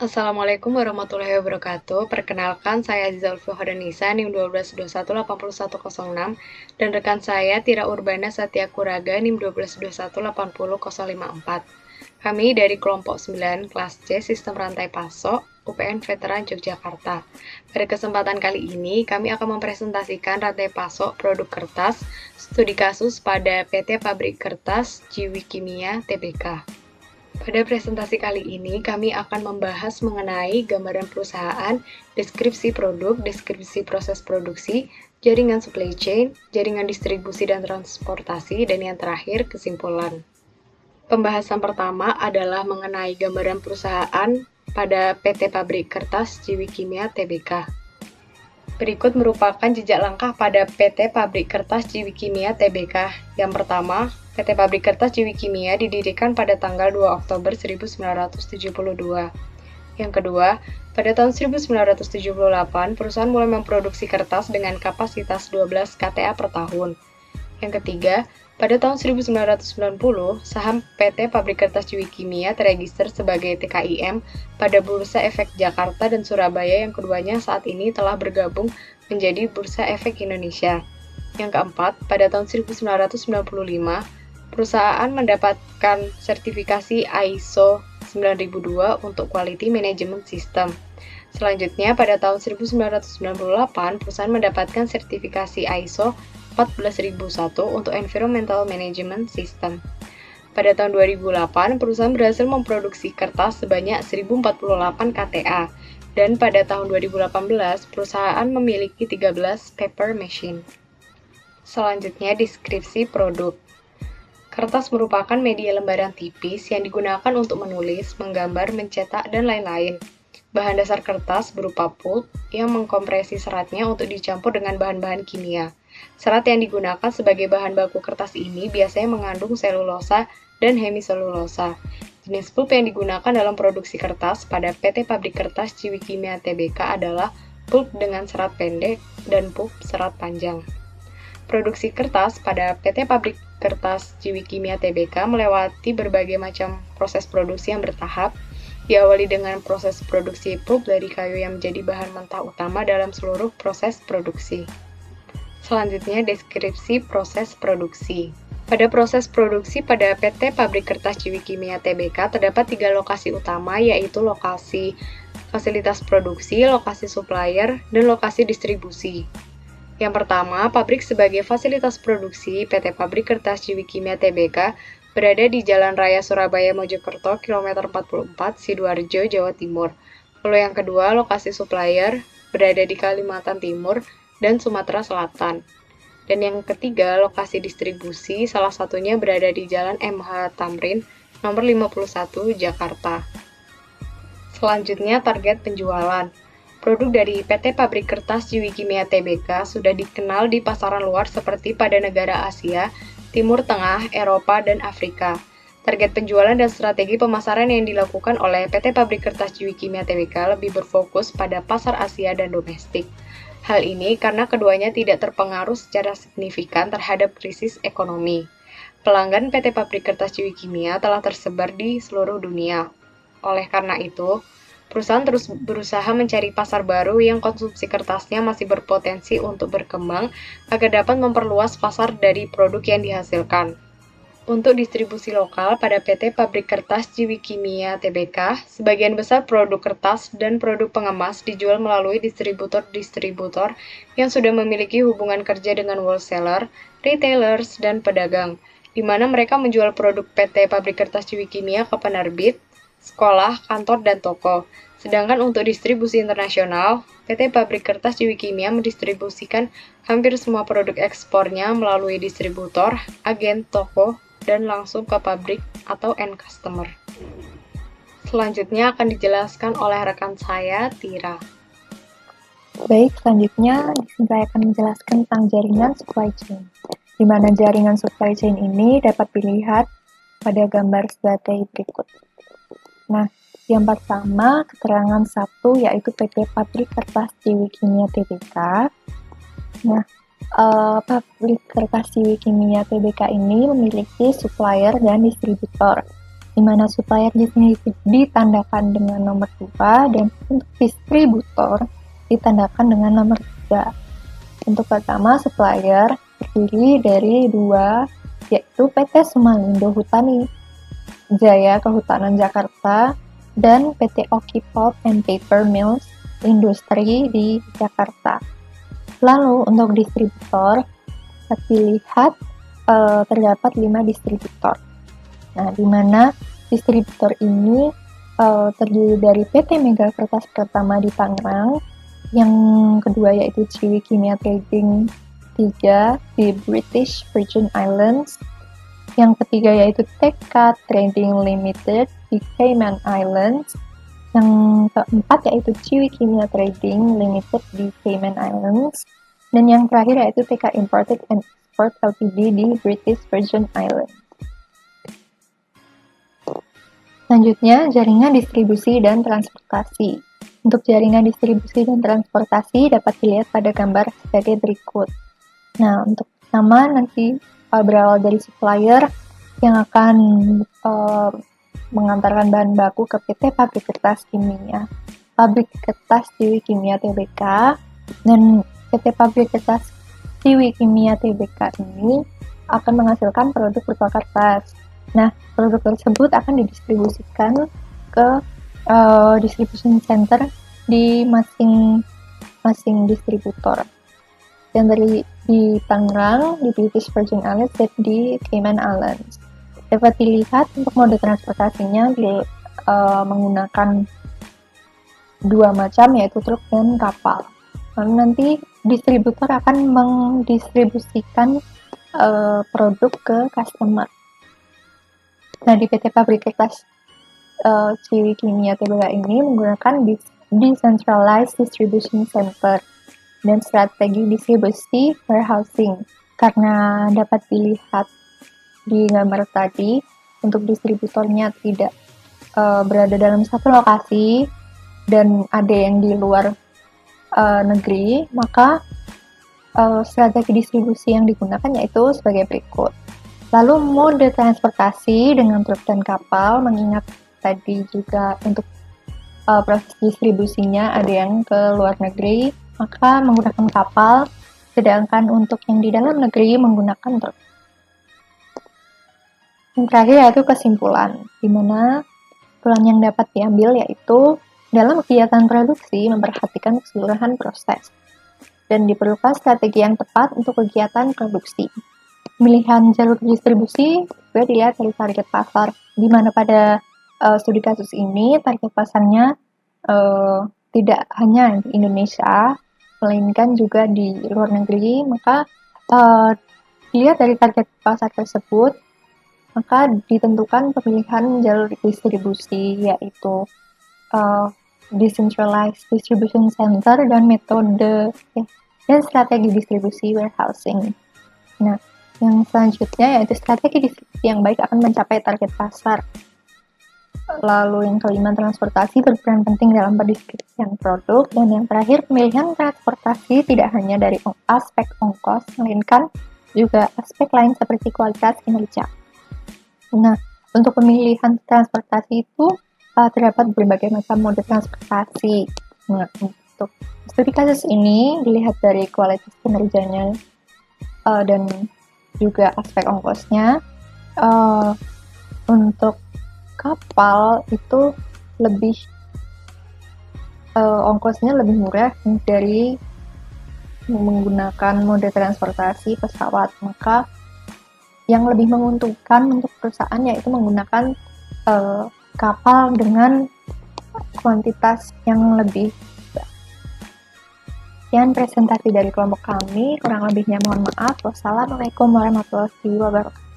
Assalamualaikum warahmatullahi wabarakatuh. Perkenalkan, saya Aziza Ulfi Hodanisa, NIM 122181006, dan rekan saya Tira Urbana Satya Kuraga, NIM 122180054. Kami dari kelompok 9, kelas C, Sistem Rantai Pasok, UPN Veteran Yogyakarta. Pada kesempatan kali ini, kami akan mempresentasikan rantai pasok produk kertas, studi kasus pada PT Pabrik Kertas Jiwi Kimia Tbk. Pada presentasi kali ini, kami akan membahas mengenai gambaran perusahaan, deskripsi produk, deskripsi proses produksi, jaringan supply chain, jaringan distribusi dan transportasi, dan yang terakhir, kesimpulan. Pembahasan pertama adalah mengenai gambaran perusahaan pada PT Pabrik Kertas Jiwi Kimia Tbk. Berikut merupakan jejak langkah pada PT Pabrik Kertas Jiwi Kimia Tbk. Yang pertama, PT Pabrik Kertas Jiwi Kimia didirikan pada tanggal 2 Oktober 1972. Yang kedua, pada tahun 1978, perusahaan mulai memproduksi kertas dengan kapasitas 12 KTA per tahun. Yang ketiga, pada tahun 1990, saham PT Pabrik Kertas Jiwi Kimia terregister sebagai TKIM pada Bursa Efek Jakarta dan Surabaya, yang keduanya saat ini telah bergabung menjadi Bursa Efek Indonesia. Yang keempat, pada tahun 1995, perusahaan mendapatkan sertifikasi ISO 9002 untuk Quality Management System. Selanjutnya, pada tahun 1998, perusahaan mendapatkan sertifikasi ISO 14001 untuk Environmental Management System. Pada tahun 2008, perusahaan berhasil memproduksi kertas sebanyak 1048 KTA, dan pada tahun 2018, perusahaan memiliki 13 paper machine. Selanjutnya, deskripsi produk. Kertas merupakan media lembaran tipis yang digunakan untuk menulis, menggambar, mencetak, dan lain-lain. Bahan dasar kertas berupa pulp yang mengkompresi seratnya untuk dicampur dengan bahan-bahan kimia. Serat yang digunakan sebagai bahan baku kertas ini biasanya mengandung selulosa dan hemiselulosa. Jenis pulp yang digunakan dalam produksi kertas pada PT Pabrik Kertas Jiwi Kimia Tbk adalah pulp dengan serat pendek dan pulp serat panjang. Produksi kertas pada PT Pabrik Kertas Jiwi Kimia Tbk melewati berbagai macam proses produksi yang bertahap. Diawali dengan proses produksi pulp dari kayu yang menjadi bahan mentah utama dalam seluruh proses produksi. Selanjutnya, deskripsi proses produksi. Pada proses produksi pada PT Pabrik Kertas Jiwi Kimia Tbk terdapat 3 lokasi utama, yaitu lokasi fasilitas produksi, lokasi supplier, dan lokasi distribusi. Yang pertama, pabrik sebagai fasilitas produksi PT Pabrik Kertas Jiwi Kimia Tbk berada di Jalan Raya Surabaya Mojokerto, kilometer 44, Sidoarjo, Jawa Timur. Lalu yang kedua, lokasi supplier berada di Kalimantan Timur dan Sumatera Selatan. Dan yang ketiga, lokasi distribusi salah satunya berada di Jalan MH Tamrin, nomor 51, Jakarta. Selanjutnya, target penjualan. Produk dari PT Pabrik Kertas Jiwi Kimia Tbk sudah dikenal di pasaran luar seperti pada negara Asia, Timur Tengah, Eropa, dan Afrika. Target penjualan dan strategi pemasaran yang dilakukan oleh PT Pabrik Kertas Jiwi Kimia Tbk lebih berfokus pada pasar Asia dan domestik. Hal ini karena keduanya tidak terpengaruh secara signifikan terhadap krisis ekonomi. Pelanggan PT Pabrik Kertas Jiwi Kimia telah tersebar di seluruh dunia. Oleh karena itu, perusahaan terus berusaha mencari pasar baru yang konsumsi kertasnya masih berpotensi untuk berkembang agar dapat memperluas pasar dari produk yang dihasilkan. Untuk distribusi lokal pada PT Pabrik Kertas Jiwi Kimia Tbk, sebagian besar produk kertas dan produk pengemas dijual melalui distributor-distributor yang sudah memiliki hubungan kerja dengan wholesaler, retailers, dan pedagang, di mana mereka menjual produk PT Pabrik Kertas Jiwi Kimia ke penerbit, sekolah, kantor, dan toko. Sedangkan untuk distribusi internasional, PT Pabrik Kertas Jiwi Kimia mendistribusikan hampir semua produk ekspornya melalui distributor, agen, toko, dan langsung ke pabrik atau end customer. Selanjutnya akan dijelaskan oleh rekan saya, Tira. Baik, selanjutnya saya akan menjelaskan tentang jaringan supply chain, di mana jaringan supply chain ini dapat dilihat pada gambar sebagai berikut. Nah, yang pertama, keterangan 1 yaitu PT Pabrik Kertas Jiwi Kimia Tbk. Nah, Pabrik Kertas Jiwi Kimia Tbk ini memiliki supplier dan distributor. di mana supplier di sini ditandakan dengan nomor 2 dan untuk distributor ditandakan dengan nomor 3. Untuk pertama, supplier terdiri dari 2, yaitu PT Sumalindo Hutani Jaya Kehutanan Jakarta dan PT Oki Pulp and Paper Mills Industri di Jakarta. Lalu untuk distributor, dilihat terdapat 5 distributor. Nah, di mana distributor ini terdiri dari PT Mega Kertas Pertama di Tangerang, yang kedua yaitu Ciwi Kimia Trading 3 di British Virgin Islands, yang ketiga yaitu TK Trading Limited di Cayman Islands, yang keempat yaitu Ciwi Kimia Trading Limited di Cayman Islands, dan yang terakhir yaitu TK Imported and Export Ltd di British Virgin Islands. Selanjutnya, jaringan distribusi dan transportasi. Untuk jaringan distribusi dan transportasi dapat dilihat pada gambar sebagai berikut. Nah, untuk pertama nanti berawal dari supplier yang akan mengantarkan bahan baku ke PT Pabrik Kertas Kimia, Pabrik Kertas Ciwi Kimia Tbk, dan PT Pabrik Kertas Ciwi Kimia Tbk ini akan menghasilkan produk berupa kertas. Nah, produk tersebut akan didistribusikan ke distribution center di masing-masing distributor. Yang di Tangerang, di British Virgin Islands, dan di Cayman Islands. Dapat dilihat untuk mode transportasinya menggunakan 2 macam, yaitu truk dan kapal. Lalu nanti distributor akan mendistribusikan produk ke customer. Nah, di PT Pabrik Kertas Ciwi Kimia Tbk ini menggunakan decentralized distribution center dan strategi distribusi warehousing. Karena dapat dilihat di gambar tadi, untuk distributornya tidak berada dalam satu lokasi dan ada yang di luar negeri, maka strategi distribusi yang digunakan yaitu sebagai berikut. Lalu mode transportasi dengan truk dan kapal, mengingat tadi juga untuk proses distribusinya ada yang ke luar negeri, maka menggunakan kapal, sedangkan untuk yang di dalam negeri menggunakan truk. Yang terakhir yaitu kesimpulan, di mana kesimpulan yang dapat diambil yaitu dalam kegiatan produksi memperhatikan keseluruhan proses dan diperlukan strategi yang tepat untuk kegiatan produksi. Pemilihan jalur distribusi juga dilihat dari target pasar, di mana pada studi kasus ini target pasarnya tidak hanya di Indonesia, melainkan juga di luar negeri. Maka dilihat dari target pasar tersebut, maka ditentukan pemilihan jalur distribusi, yaitu decentralized distribution center dan metode dan strategi distribusi warehousing. Nah, yang selanjutnya yaitu strategi distribusi yang baik akan mencapai target pasar. Lalu yang kelima, transportasi berperan penting dalam pendistribusian produk. Dan yang terakhir, pemilihan transportasi tidak hanya dari aspek ongkos, melainkan juga aspek lain seperti kualitas kinerja. Nah, untuk pemilihan transportasi itu terdapat berbagai macam mode transportasi. Nah, untuk studi kasus ini dilihat dari kualitas kinerjanya dan juga aspek ongkosnya. Untuk kapal itu lebih ongkosnya lebih murah dari menggunakan mode transportasi pesawat, maka yang lebih menguntungkan untuk perusahaan yaitu menggunakan kapal dengan kuantitas yang lebih. Sekian presentasi dari kelompok kami, kurang lebihnya mohon maaf. Wassalamualaikum warahmatullahi wabarakatuh.